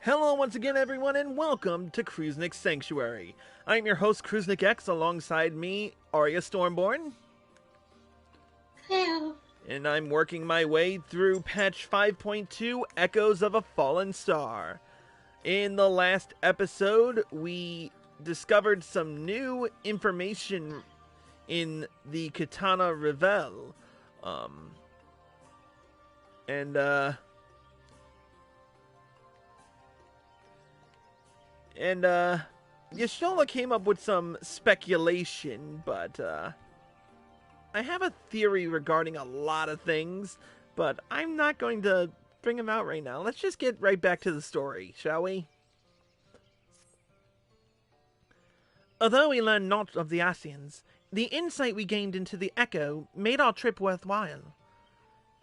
Hello once again everyone and welcome to Kruznik's Sanctuary. I'm your host Kruznik X, alongside me, Arya Stormborn. Hello. And I'm working my way through patch 5.2, Echoes of a Fallen Star. In the last episode, we discovered some new information in the Katana Revel. Yashola came up with some speculation, but, I have a theory regarding a lot of things, but I'm not going to bring them out right now. Let's just get right back to the story, shall we? Although we learned naught of the Scions, the insight we gained into the Echo made our trip worthwhile.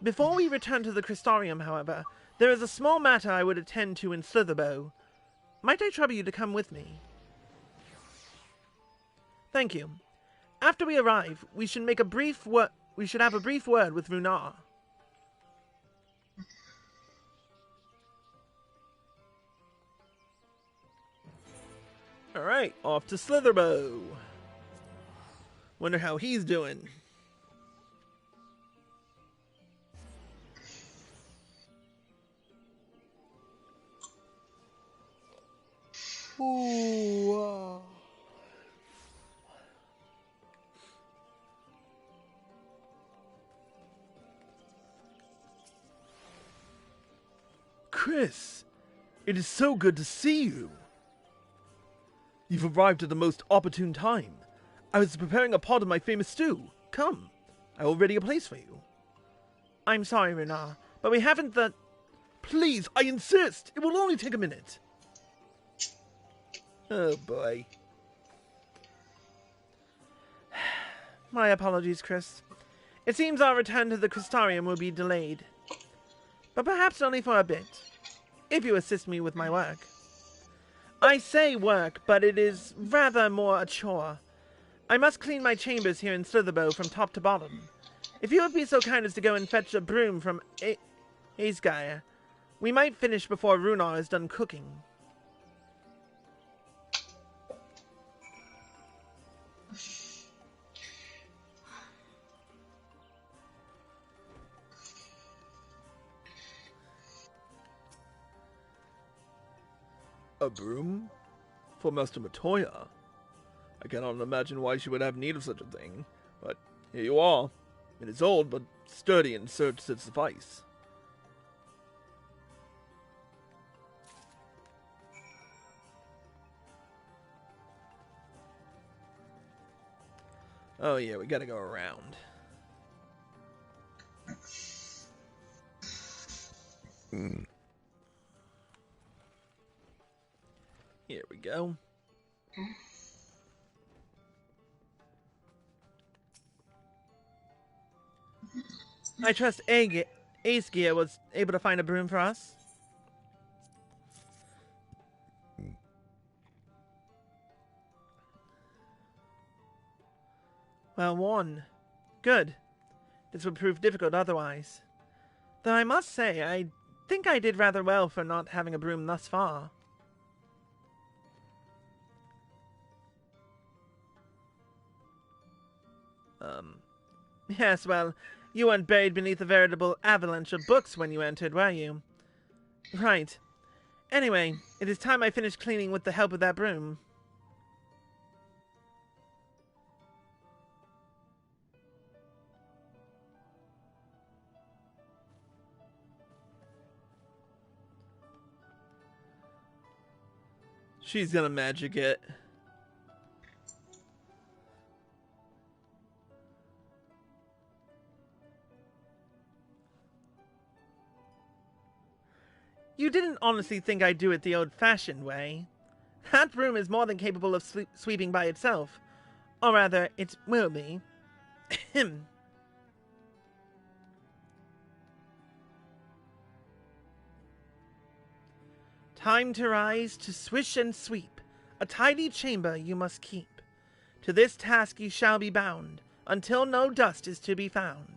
Before we return to the Crystarium, however, there is a small matter I would attend to in Slitherbough. Might I trouble you to come with me? Thank you. After we arrive, we should have a brief word with Runar. Alright, off to Slitherbough. Wonder how he's doing. Ooh. Chris, it is so good to see you. You've arrived at the most opportune time. I was preparing a pot of my famous stew. Come, I will ready a place for you. I'm sorry, Runar, but we haven't the... Please, I insist! It will only take a minute. Oh boy. My apologies, Chris. It seems our return to the Crystarium will be delayed. But perhaps only for a bit, if you assist me with my work. I say work, but it is rather more a chore. I must clean my chambers here in Slitherbough from top to bottom. If you would be so kind as to go and fetch a broom from Aesgeir, we might finish before Runar is done cooking. A broom? For Master Matoya? I cannot imagine why she would have need of such a thing, but here you are. It is old, but sturdy and serves to suffice. Oh yeah, we gotta go around. Here we go. I trust Aesgeir was able to find a broom for us. Well, one. Good. This would prove difficult otherwise. Though I must say, I think I did rather well for not having a broom thus far. Yes, well, you weren't buried beneath a veritable avalanche of books when you entered, were you? Right. Anyway, it is time I finished cleaning with the help of that broom. She's gonna magic it. You didn't honestly think I'd do it the old-fashioned way. That broom is more than capable of sweeping by itself. Or rather, it will be. Ahem. Time to rise, to swish and sweep. A tidy chamber you must keep. To this task you shall be bound, until no dust is to be found.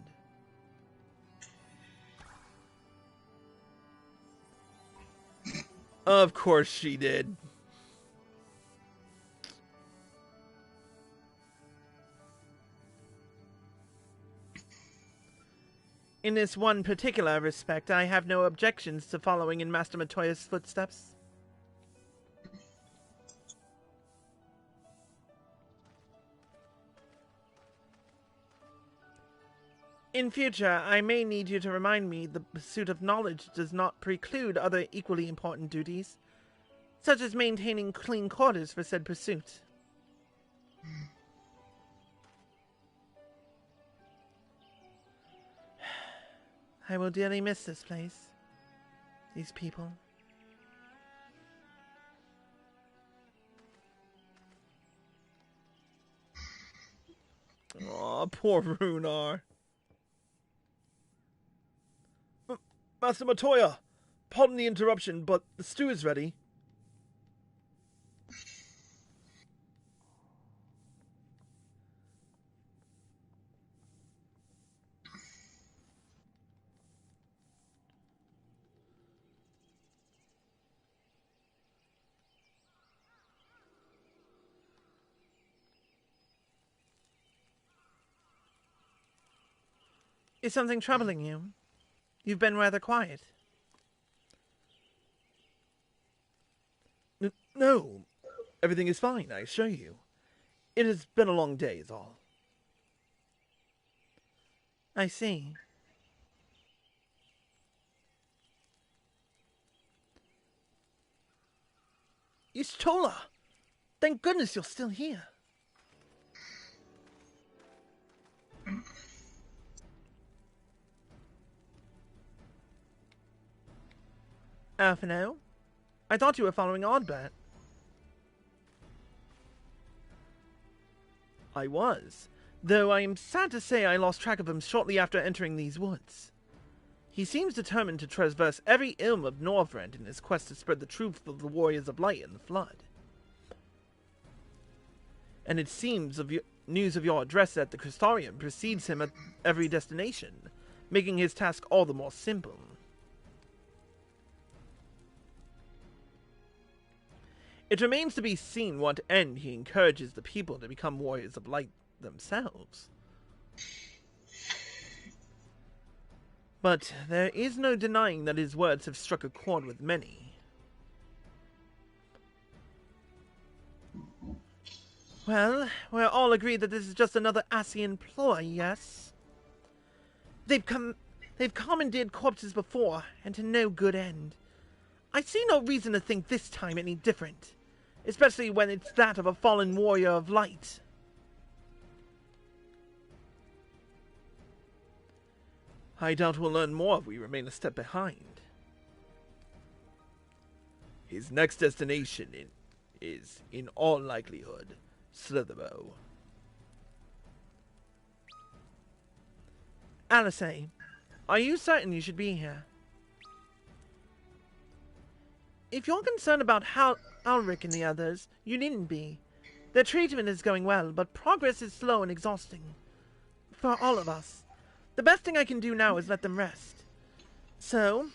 Of course she did. In this one particular respect, I have no objections to following in Master Matoya's footsteps. In future, I may need you to remind me the pursuit of knowledge does not preclude other equally important duties, such as maintaining clean quarters for said pursuit. I will dearly miss this place, these people. Aw, poor Runar. Master Matoya, pardon the interruption, but the stew is ready. Is something troubling you? You've been rather quiet. No, everything is fine, I assure you. It has been a long day, is all. I see. Y'shtola! Thank goodness you're still here. Alphino? I thought you were following Ardbert. I was, though I am sad to say I lost track of him shortly after entering these woods. He seems determined to traverse every ilm of Northrend in his quest to spread the truth of the Warriors of Light and the Flood. And it seems news of your address at the Crystarium precedes him at every destination, making his task all the more simple. It remains to be seen what end he encourages the people to become Warriors of Light themselves. But there is no denying that his words have struck a chord with many. Well, we're all agreed that this is just another Ascian ploy, yes? They've commandeered corpses before, and to no good end. I see no reason to think this time any different, especially when it's that of a fallen warrior of light. I doubt we'll learn more if we remain a step behind. His next destination is, in all likelihood, Slitherbough. Alice, are you certain you should be here? If you're concerned about Alric and the others, you needn't be. Their treatment is going well, but progress is slow and exhausting. For all of us. The best thing I can do now is let them rest. So,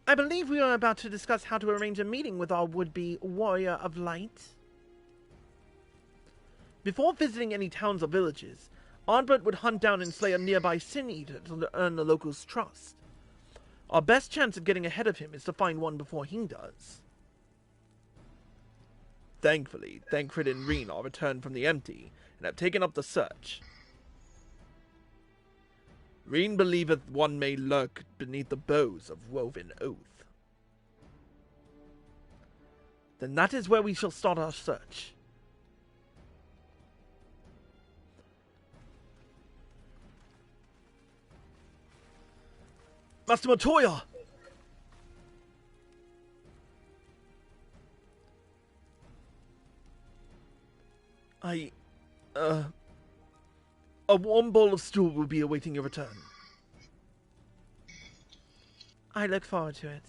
I believe we are about to discuss how to arrange a meeting with our would-be Warrior of Light. Before visiting any towns or villages, Ardbert would hunt down and slay a nearby Sin Eater to earn the locals' trust. Our best chance of getting ahead of him is to find one before he does. Thankfully, Thancred and Reen are returned from the Empty, and have taken up the search. Reen believeth one may lurk beneath the boughs of woven oath. Then that is where we shall start our search. Master Matoya! A warm bowl of stew will be awaiting your return. I look forward to it.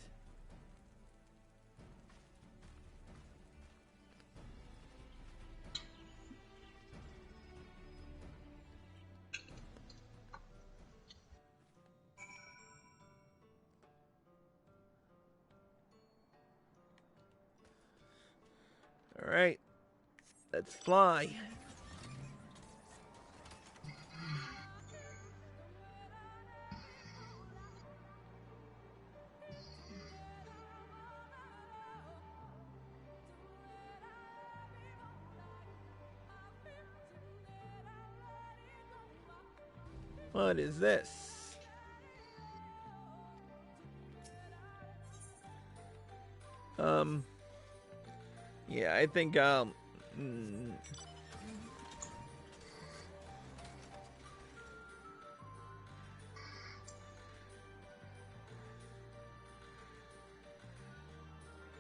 Alright. Let's fly. What is this? Yeah, I think,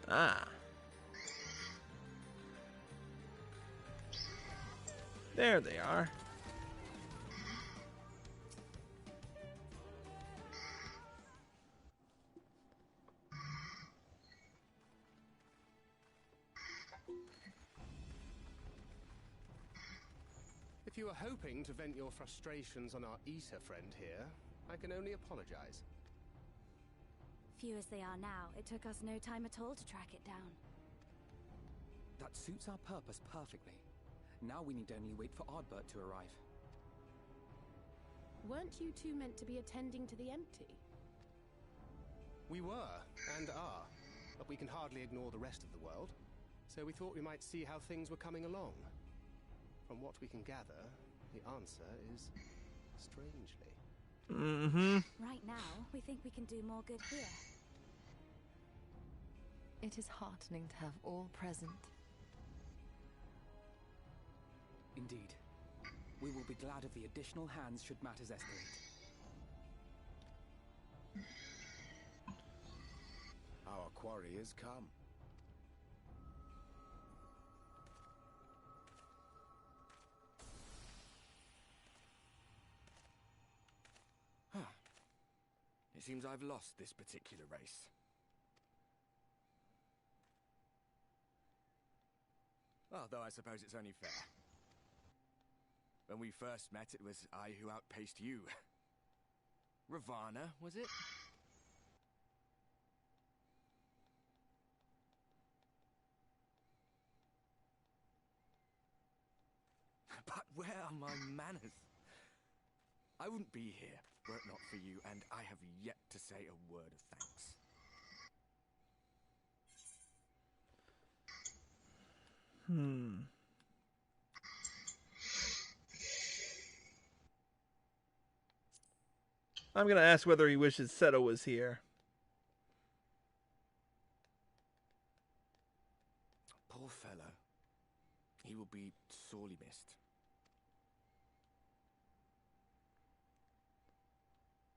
Ah. There they are. If you were hoping to vent your frustrations on our Issa friend here, I can only apologize. Few as they are now, it took us no time at all to track it down. That suits our purpose perfectly. Now we need only wait for Ardbert to arrive. Weren't you two meant to be attending to the empty? We were, and are, but we can hardly ignore the rest of the world, so we thought we might see how things were coming along. From what we can gather, the answer is strangely. Right now, we think we can do more good here. It is heartening to have all present. Indeed. We will be glad of the additional hands should matters escalate. Our quarry has come. It seems I've lost this particular race. Well, though I suppose it's only fair. When we first met, it was I who outpaced you. Ravana, was it? But where are my manners? I wouldn't be here were it not for you, and I have yet to say a word of thanks. I'm gonna ask whether he wishes Seto was here. Poor fellow. He will be sorely missed.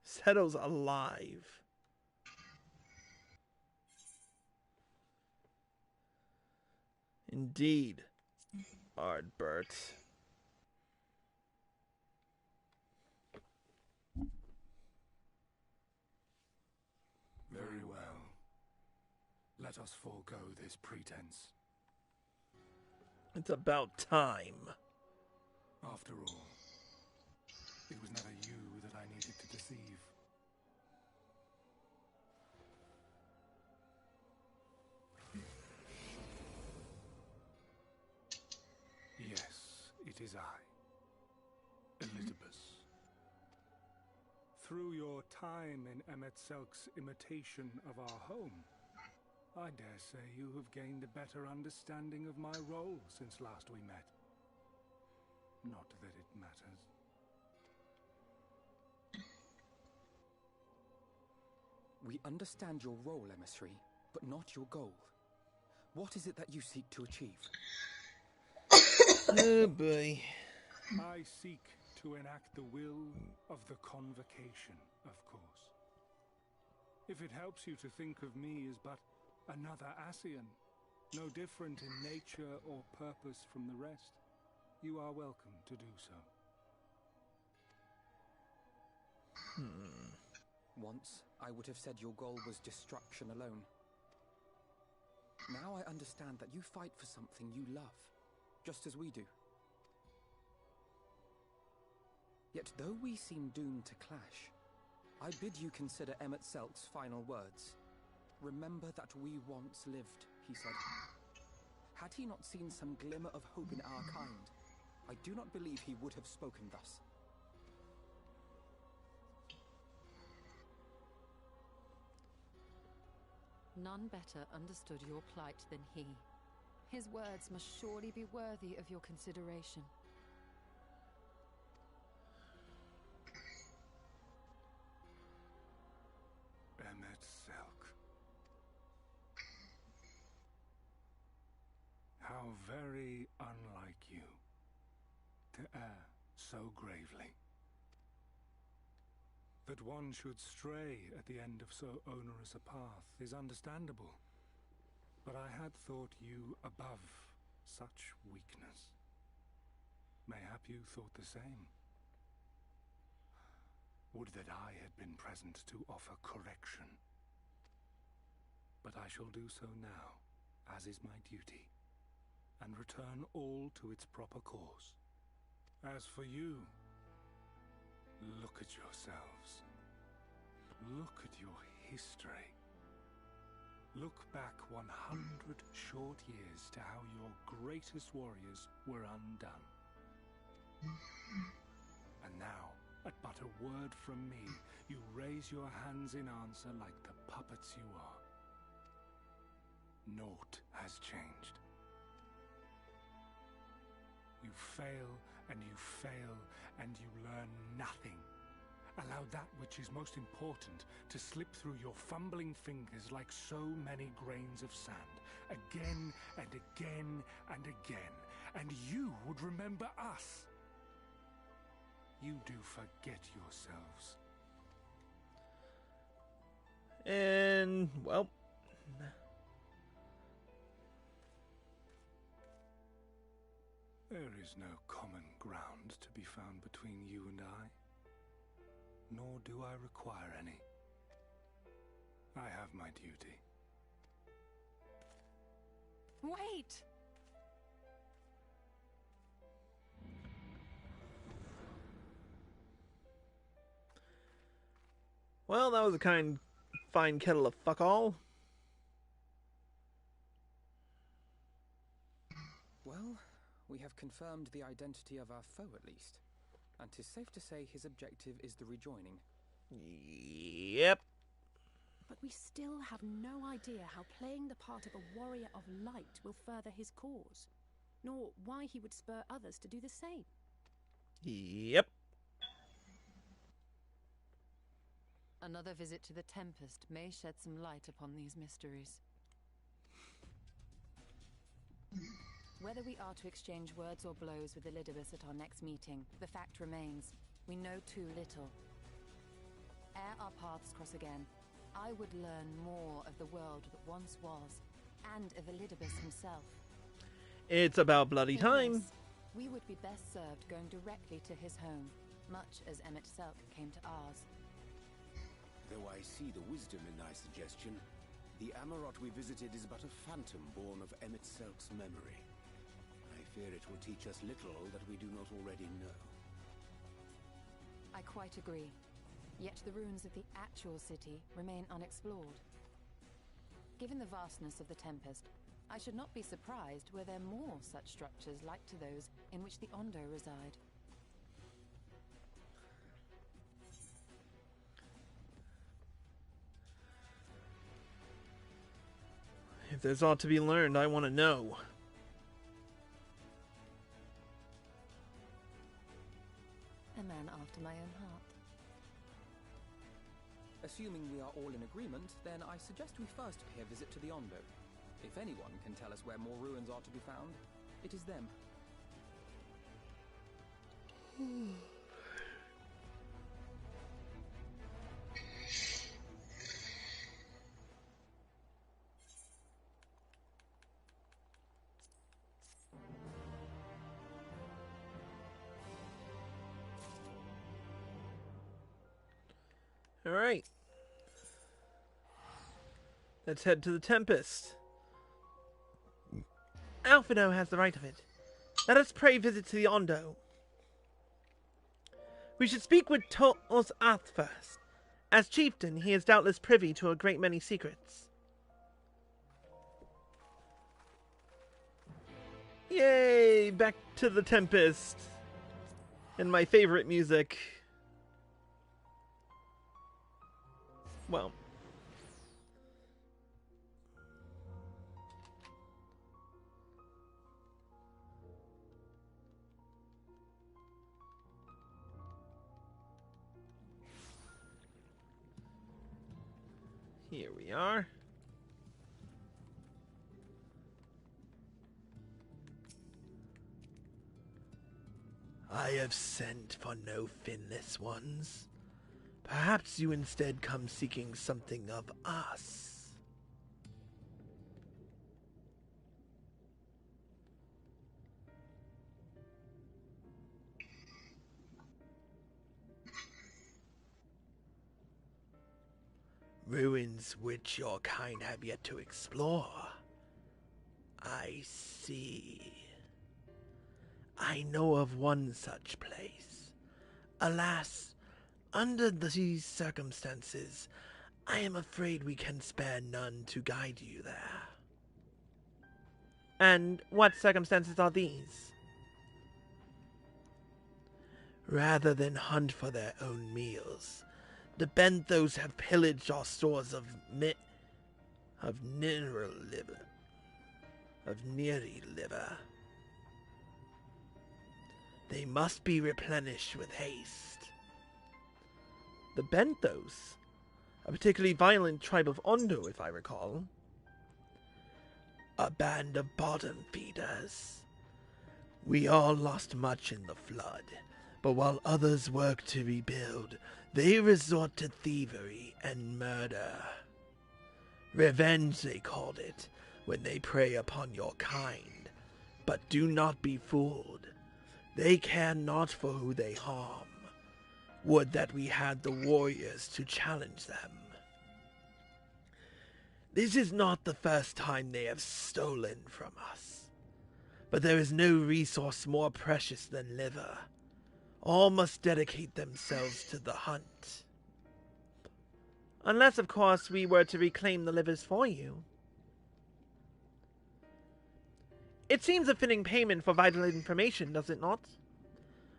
Seto's alive. Indeed, Ardbert. Very well. Let us forego this pretense. It's about time. After all, it was never you that I needed to deceive. Yes, it is I, Elizabeth. Through your time in Emet-Selk's imitation of our home, I dare say you have gained a better understanding of my role since last we met. Not that it matters. We understand your role, emissary, but not your goal. What is it that you seek to achieve? Oh boy. I seek to enact the will of the Convocation, of course. If it helps you to think of me as but another Ascian, no different in nature or purpose from the rest, you are welcome to do so. Once, I would have said your goal was destruction alone. Now I understand that you fight for something you love, just as we do. Yet though we seem doomed to clash, I bid you consider Emet-Selk's final words. Remember that we once lived, he said. Had he not seen some glimmer of hope in our kind, I do not believe he would have spoken thus. None better understood your plight than he. His words must surely be worthy of your consideration. Emmett Selk. How very unlike you to err so gravely. That one should stray at the end of so onerous a path is understandable. But I had thought you above such weakness. Mayhap you thought the same. Would that I had been present to offer correction. But I shall do so now, as is my duty, and return all to its proper course. As for you, look at yourselves. Look at your history. Look back 100 short years to how your greatest warriors were undone. And now, at but a word from me, you raise your hands in answer like the puppets you are. Naught has changed. You fail, and you fail, and you learn nothing. Allow that which is most important to slip through your fumbling fingers like so many grains of sand, again and again and again, and you would remember us. You do forget yourselves. And, well... There is no common ground to be found between you and I. Nor do I require any. I have my duty. Wait! Well, that was a fine kettle of fuck all. Well, we have confirmed the identity of our foe at least. And 'tis safe to say his objective is the rejoining. Yep. But we still have no idea how playing the part of a warrior of light will further his cause, nor why he would spur others to do the same. Yep. Another visit to the Tempest may shed some light upon these mysteries. Whether we are to exchange words or blows with Elidibus at our next meeting, the fact remains, we know too little. Ere our paths cross again, I would learn more of the world that once was, and of Elidibus himself. It's about bloody In time. this, we would be best served going directly to his home, much as Emmett Selk came to ours. Though I see the wisdom in thy suggestion, the Amarot we visited is but a phantom born of Emmett Selk's memory. I fear it will teach us little that we do not already know. I quite agree. Yet the ruins of the actual city remain unexplored. Given the vastness of the Tempest, I should not be surprised were there more such structures like to those in which the Ondo reside. If there's aught to be learned, I want to know. A man after my own heart. Assuming we are all in agreement, then I suggest we first pay a visit to the Ondo. If anyone can tell us where more ruins are to be found, it is them. Alright. Let's head to the Tempest. Alphino has the right of it. Let us pray visit to the Ondo. We should speak with Tos Ath first. As chieftain, he is doubtless privy to a great many secrets. Yay! Back to the Tempest. And my favorite music. Well. Here we are. I have sent for no finless ones. Perhaps you instead come seeking something of us. Ruins which your kind have yet to explore. I see. I know of one such place. Alas, under these circumstances, I am afraid we can spare none to guide you there. And what circumstances are these? Rather than hunt for their own meals, the Benthos have pillaged our stores of mineral liver. Of Neri liver. They must be replenished with haste. The Benthos, a particularly violent tribe of Ondo, if I recall. A band of bottom feeders. We all lost much in the flood, but while others work to rebuild, they resort to thievery and murder. Revenge, they called it, when they prey upon your kind. But do not be fooled. They care not for who they harm. Would that we had the warriors to challenge them. This is not the first time they have stolen from us. But there is no resource more precious than liver. All must dedicate themselves to the hunt. Unless, of course, we were to reclaim the livers for you. It seems a fitting payment for vital information, does it not?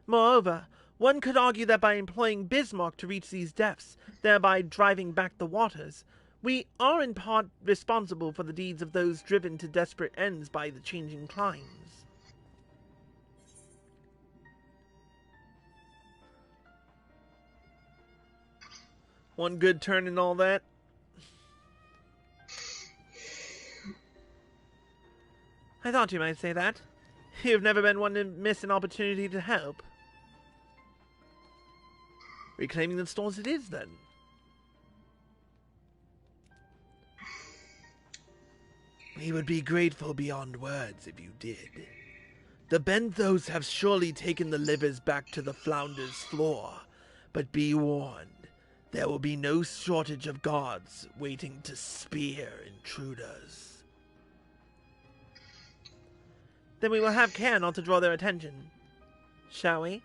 Moreover, one could argue that by employing Bismarck to reach these depths, thereby driving back the waters, we are in part responsible for the deeds of those driven to desperate ends by the changing climes. One good turn and all that. I thought you might say that. You've never been one to miss an opportunity to help. Reclaiming the stores it is, then. We would be grateful beyond words if you did. The Benthos have surely taken the livers back to the Flounder's floor, but be warned, there will be no shortage of guards waiting to spear intruders. Then we will have care not to draw their attention, shall we?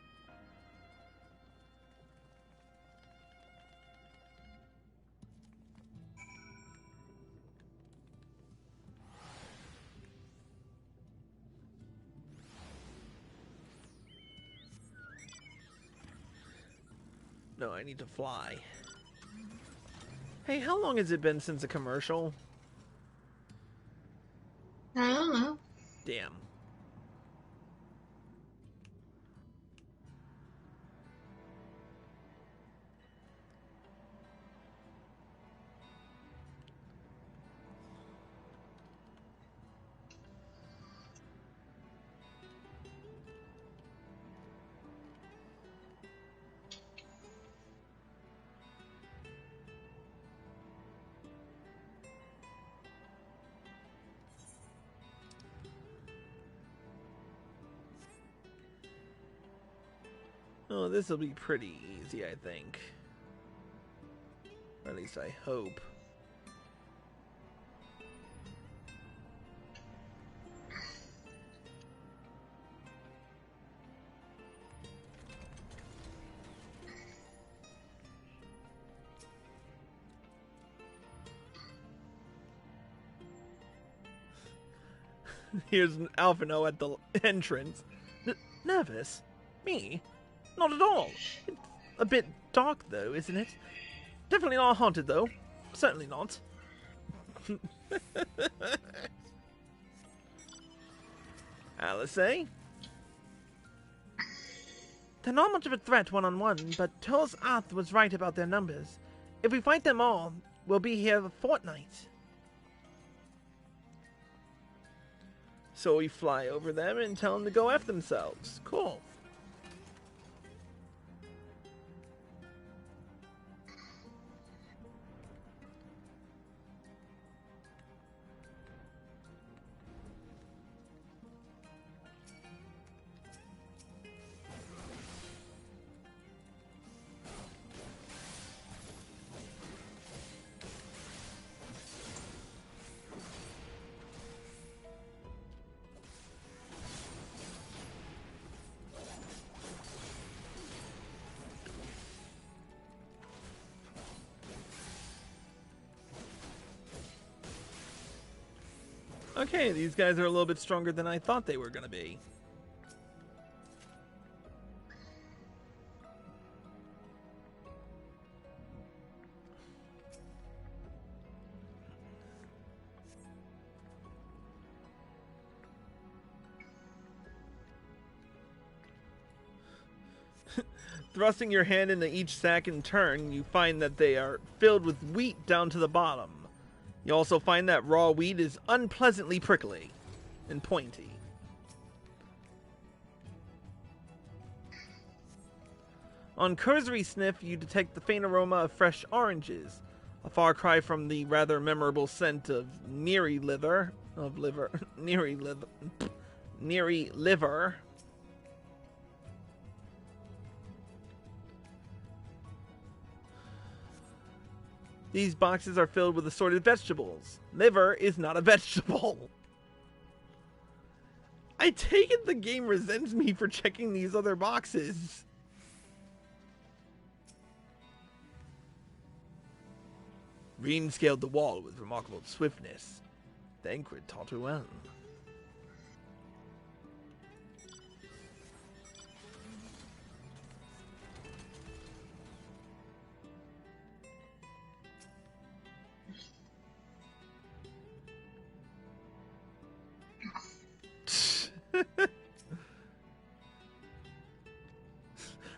No, I need to fly. Hey, how long has it been since a commercial? I don't know. Damn. Oh, this will be pretty easy, I think. Or at least I hope. Here's an Alphino at the entrance. Nervous? Me? Not at all. It's a bit dark, though, isn't it? Definitely not haunted, though. Certainly not. Alice, eh? They're not much of a threat one-on-one, but Tul's Ath was right about their numbers. If we fight them all, we'll be here a fortnight. So we fly over them and tell them to go F themselves. Cool. Okay, these guys are a little bit stronger than I thought they were going to be. Thrusting your hand into each sack in turn, you find that they are filled with wheat down to the bottom. You also find that raw wheat is unpleasantly prickly and pointy. On cursory sniff, you detect the faint aroma of fresh oranges, a far cry from the rather memorable scent of Neary liver. These boxes are filled with assorted vegetables. Liver is not a vegetable. I take it the game resents me for checking these other boxes. Reen scaled the wall with remarkable swiftness. Thancred taught her well.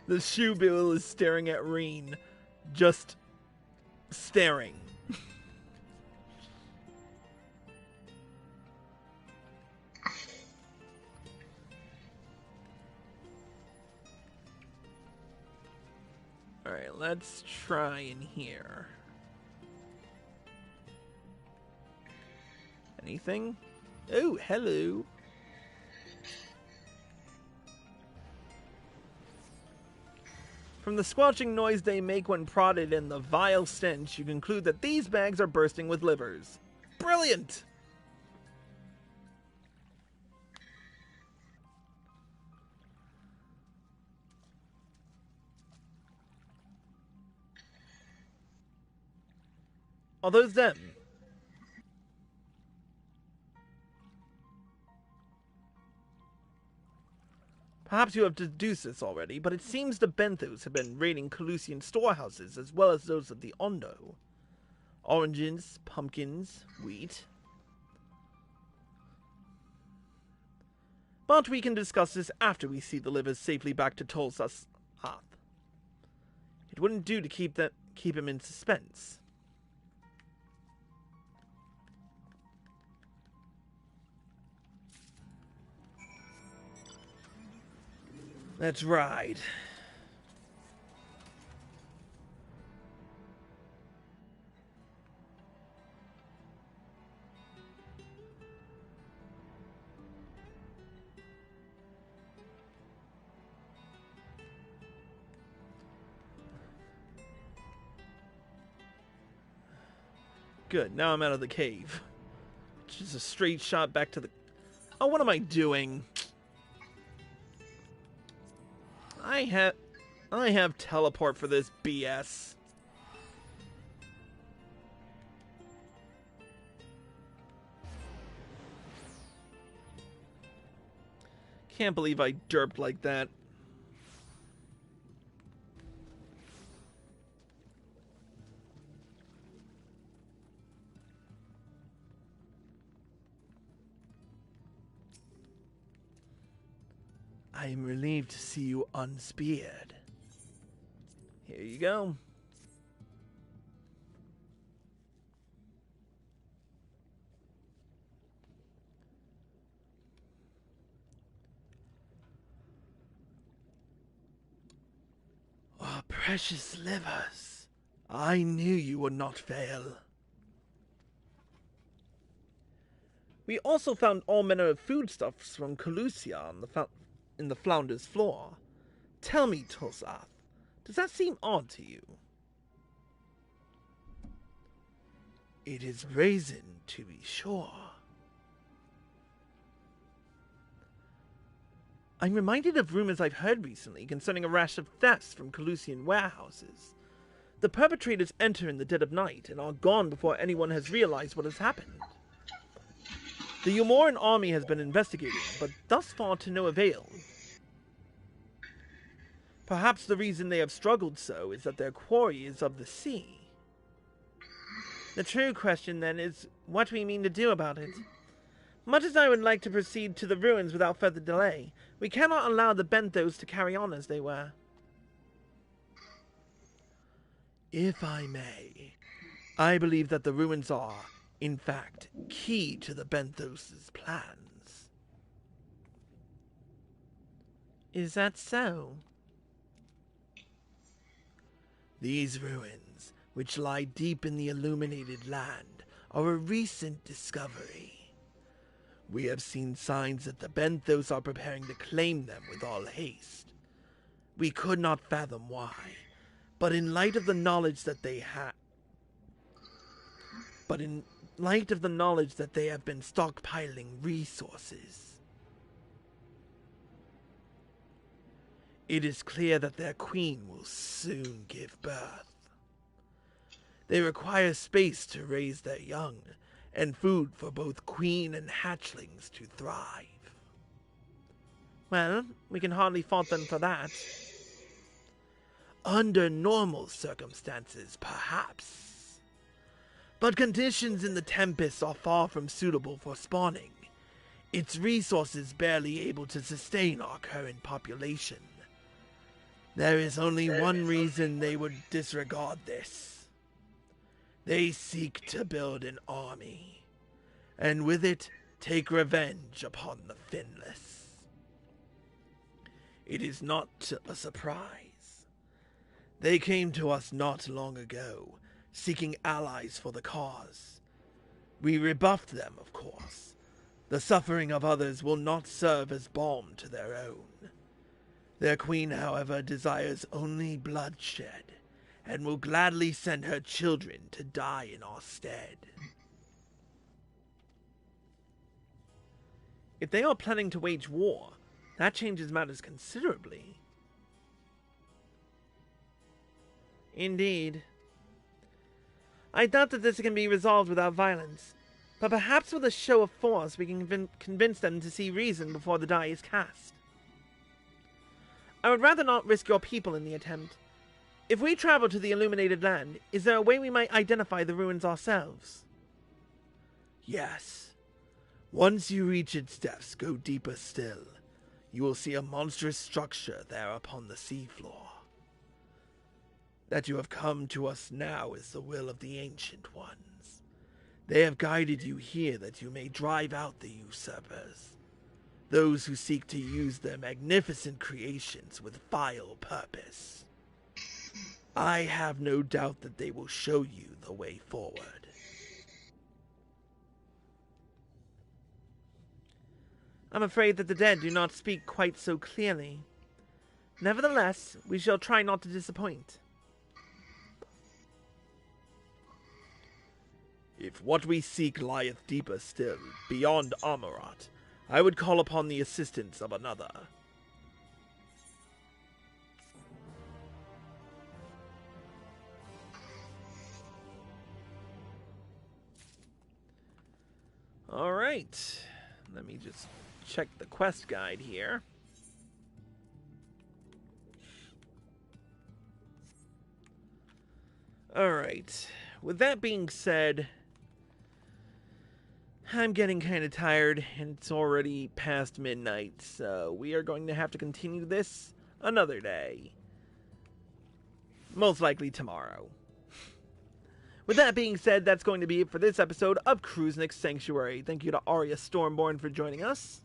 The shoe bill is staring at Reen. Just staring. Alright, let's try in here. Anything? Oh, hello. From the squelching noise they make when prodded and the vile stench, you conclude that these bags are bursting with livers. Brilliant! Are those them? Perhaps you have deduced this already, but it seems the Benthos have been raiding Colusian storehouses as well as those of the Ondo. Oranges, pumpkins, wheat. But we can discuss this after we see the livers safely back to Tulsa's Ath. It wouldn't do to keep him in suspense. Let's ride. Good, now I'm out of the cave. Just a straight shot back to the... Oh, what am I doing? I have teleport for this BS. Can't believe I derped like that. I am relieved to see you unspeared. Here you go. Oh, precious livers. I knew you would not fail. We also found all manner of foodstuffs from Colusia on in the Flounder's floor. Tell me, Tosath, does that seem odd to you? It is brazen, to be sure. I'm reminded of rumors I've heard recently concerning a rash of thefts from Colusian warehouses. The perpetrators enter in the dead of night and are gone before anyone has realized what has happened. The Umoran army has been investigating, but thus far to no avail. Perhaps the reason they have struggled so is that their quarry is of the sea. The true question, then, is what we mean to do about it. Much as I would like to proceed to the ruins without further delay, we cannot allow the Benthos to carry on as they were. If I may, I believe that the ruins are, in fact, key to the Benthos' plans. Is that so? These ruins, which lie deep in the illuminated land, are a recent discovery. We have seen signs that the Benthos are preparing to claim them with all haste. We could not fathom why, but in light of the knowledge that they have been stockpiling resources, it is clear that their queen will soon give birth. They require space to raise their young, and food for both queen and hatchlings to thrive. Well, we can hardly fault them for that. Under normal circumstances, perhaps. But conditions in the Tempest are far from suitable for spawning, its resources barely able to sustain our current population. There is only one reason they would disregard this. They seek to build an army, and with it, take revenge upon the Finless. It is not a surprise. They came to us not long ago, seeking allies for the cause. We rebuffed them, of course. The suffering of others will not serve as balm to their own. Their queen, however, desires only bloodshed, and will gladly send her children to die in our stead. If they are planning to wage war, that changes matters considerably. Indeed. I doubt that this can be resolved without violence, but perhaps with a show of force we can convince them to see reason before the die is cast. I would rather not risk your people in the attempt. If we travel to the illuminated land, is there a way we might identify the ruins ourselves? Yes. Once you reach its depths, go deeper still. You will see a monstrous structure there upon the seafloor. That you have come to us now is the will of the Ancient Ones. They have guided you here that you may drive out the usurpers, those who seek to use their magnificent creations with vile purpose. I have no doubt that they will show you the way forward. I'm afraid that the dead do not speak quite so clearly. Nevertheless, we shall try not to disappoint. If what we seek lieth deeper still, beyond Amarat, I would call upon the assistance of another. Alright, let me just check the quest guide here. Alright. With that being said, I'm getting kind of tired, and it's already past midnight, so we are going to have to continue this another day. Most likely tomorrow. With that being said, that's going to be it for this episode of Kruznik's Sanctuary. Thank you to Arya Stormborn for joining us.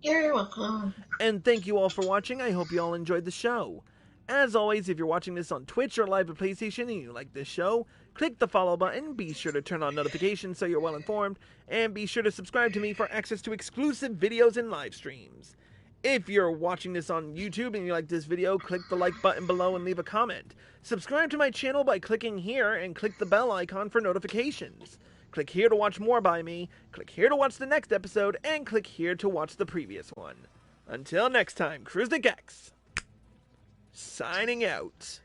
You're welcome. And thank you all for watching. I hope you all enjoyed the show. As always, if you're watching this on Twitch or live at PlayStation and you like this show, click the follow button, be sure to turn on notifications so you're well informed, and be sure to subscribe to me for access to exclusive videos and live streams. If you're watching this on YouTube and you like this video, click the like button below and leave a comment. Subscribe to my channel by clicking here and click the bell icon for notifications. Click here to watch more by me, click here to watch the next episode, and click here to watch the previous one. Until next time, Kruznik X, signing out.